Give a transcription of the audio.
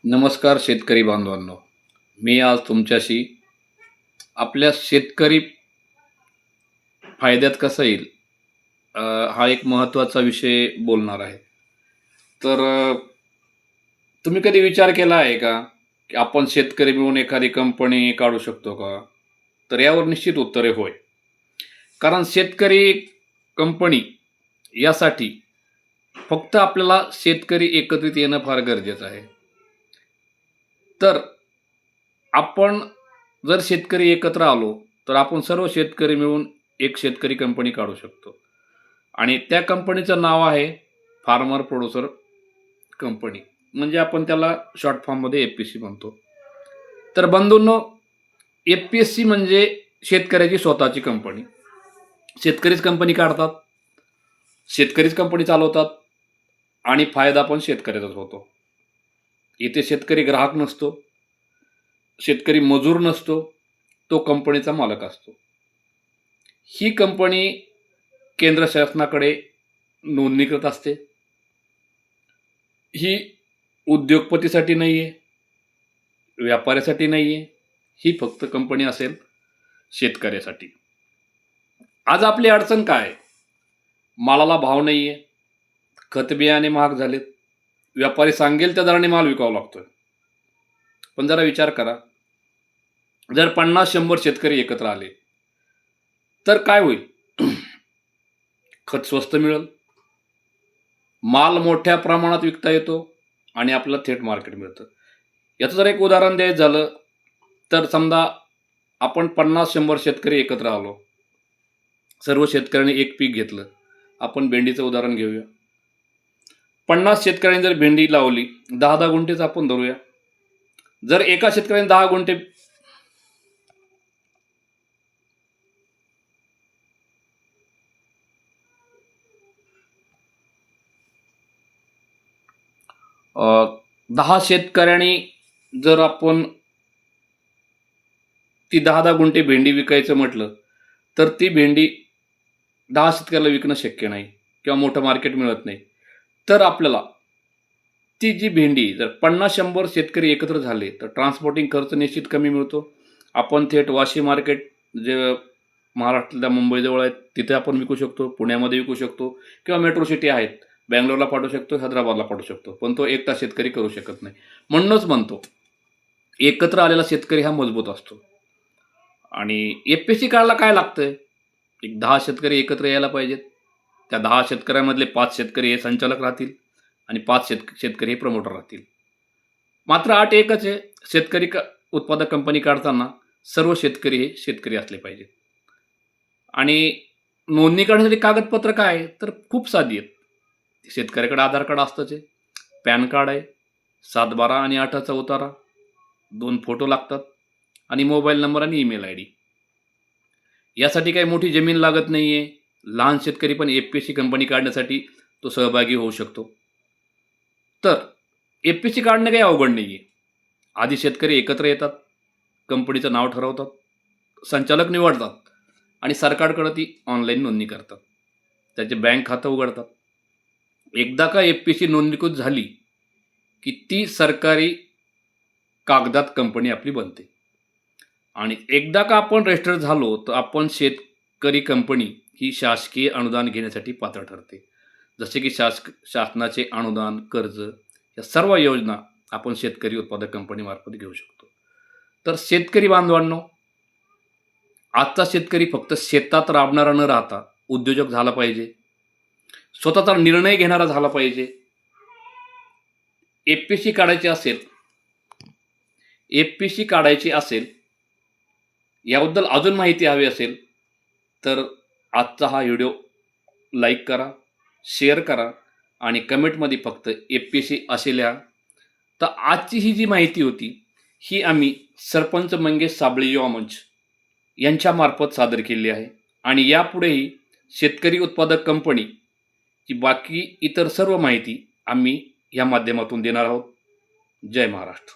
नमस्कार शेतकरी बांधवांनो. मी आज तुमच्याशी आपल्या शेतकरी फायद्यात कसा येईल अ, हा एक महत्त्वाचा विषय बोलणार आहे. तर तुम्ही कधी विचार केला आहे का, की आपण शेतकरी मिळून एखादी कंपनी काढू शकतो का? तर यावर निश्चित उत्तर आहे होय. कारण शेतकरी कंपनी यासाठी फक्त आपल्याला शेतकरी एकत्रित येणं फार गरजेचं आहे. तर आपण जर शेतकरी एकत्र आलो, तर आपण सर्व शेतकरी मिळून एक शेतकरी कंपनी काढू शकतो. आणि त्या कंपनीचं नाव आहे फार्मर प्रोड्युसर कंपनी. म्हणजे आपण त्याला शॉर्ट फॉर्ममध्ये एफ-पी-सी म्हणतो. तर बंधूंनो, एफ-पी-एस-सी म्हणजे शेतकऱ्याची स्वतःची कंपनी. शेतकरीच कंपनी काढतात, शेतकरीच कंपनी चालवतात आणि फायदा पण शेतकऱ्याचाच होतो. इथे शेतकरी ग्राहक नसतो, शेतकरी मजूर नसतो, तो कंपनीचा मालक असतो. ही कंपनी केंद्र शासनाकडे नोंदणीकृत असते. ही उद्योगपतीसाठी नाही आहे, व्यापाऱ्यासाठी नाही आहे. ही फक्त कंपनी असेल शेतकऱ्यासाठी. आज आपली अडचण काय आहे? मालाला भाव नाही आहे, खत बियाणे महाग झालेत, व्यापारी सांगेल त्या दराने माल विकावा लागतोय. पण जरा विचार करा, जर 50-100 शेतकरी एकत्र आले, तर काय होईल? खत स्वस्त मिळेल, माल मोठ्या प्रमाणात विकता येतो आणि आपल्याला थेट मार्केट मिळतं. याचं जर एक उदाहरण द्यायचं झालं, तर समजा आपण 50-100 शेतकरी एकत्र आलो. सर्व शेतकऱ्यांनी एक पीक घेतलं. आपण भेंडीचं उदाहरण घेऊया. 50 शेतकऱ्यांनी जर भेंडी लावली, 10-10 गुंठेच आपण धरूया. जर एका शेतकऱ्याने 10 गुंठे 10 शेतकऱ्यांनी जर आपण ती 10-10 गुंठे भेंडी विकायचं म्हटलं, तर ती भेंडी 10 शेतकऱ्याला विकणं शक्य नाही किंवा मोठं मार्केट मिळत नाही. तर आपल्याला ती जी भेंडी जर 50-100 शेतकरी एकत्र झाले, तर ट्रान्सपोर्टिंग खर्च निश्चित कमी मिळतो. आपण थेट वाशी मार्केट जे महाराष्ट्रातल्या मुंबईजवळ आहेत, तिथे आपण विकू शकतो, पुण्यामध्ये विकू शकतो किंवा मेट्रो सिटी आहेत. बंगलोरला पाठवू शकतो, हैदराबादला पाठवू शकतो. पण तो एकटा शेतकरी करू शकत नाही. म्हणूनच म्हणतो, एकत्र आलेला शेतकरी हा मजबूत असतो. आणि एफ-पी-सी काढायला काय लागतंय? एक 10 शेतकरी एकत्र यायला पाहिजेत. त्या 10 शेतकऱ्यांमधले 5 शेतकरी हे संचालक राहतील आणि 5 शेतकरी हे प्रमोटर राहतील. मात्र अट एकच आहे, शेतकरी उत्पादक कंपनी काढताना सर्व शेतकरी हे शेतकरी असले पाहिजेत. आणि नोंदणी करण्यासाठी कागदपत्र काय आहे? तर खूप साधी आहेत. शेतकऱ्याकडे आधार कार्ड असतंच आहे, पॅन कार्ड आहे, 7/12 आणि 8चा उतारा, 2 फोटो लागतात आणि मोबाईल नंबर आणि ईमेल आयडी. यासाठी काही मोठी जमीन लागत नाहीये. लहान शेतकरी पण एफ-पी-सी कंपनी काढण्यासाठी तो सहभागी होऊ शकतो. तर एफ-पी-सी काढणं काही अवघड नाहीये. आधी शेतकरी एकत्र येतात, कंपनीचं नाव ठरवतात, संचालक निवडतात आणि सरकारकडे ती ऑनलाईन नोंदणी करतात. त्याचे बँक खातं उघडतात. एकदा का एफ-पी-सी नोंदणीकृत झाली, की ती सरकारी कागदात कंपनी आपली बनते. आणि एकदा का आपण रजिस्टर झालो, तर आपण शेतकरी कंपनी ही शासकीय अनुदान घेण्यासाठी पात्र ठरते. जसे की शासनाचे अनुदान, कर्ज या सर्व योजना आपण शेतकरी उत्पादक कंपनीमार्फत घेऊ शकतो. तर शेतकरी बांधवांनो, आजचा शेतकरी फक्त शेतात राबणारा न राहता उद्योजक झाला पाहिजे. स्वतःचा निर्णय घेणारा झाला पाहिजे. एफ-पी-सी काढायची असेल, एफ-पी-सी काढायची असेल, याबद्दल अजून माहिती हवी असेल, तर आजचा हा व्हिडिओ लाईक करा, शेअर करा आणि कमेंटमध्ये फक्त एफ-पी-सी असे लिहा. तर आजची ही जी माहिती होती, ही आम्ही सरपंच मंगेश साबळे युवा मंच यांच्यामार्फत सादर केली आहे. आणि यापुढेही शेतकरी उत्पादक कंपनीची बाकी इतर सर्व माहिती आम्ही या माध्यमातून देणार आहोत. जय महाराष्ट्र.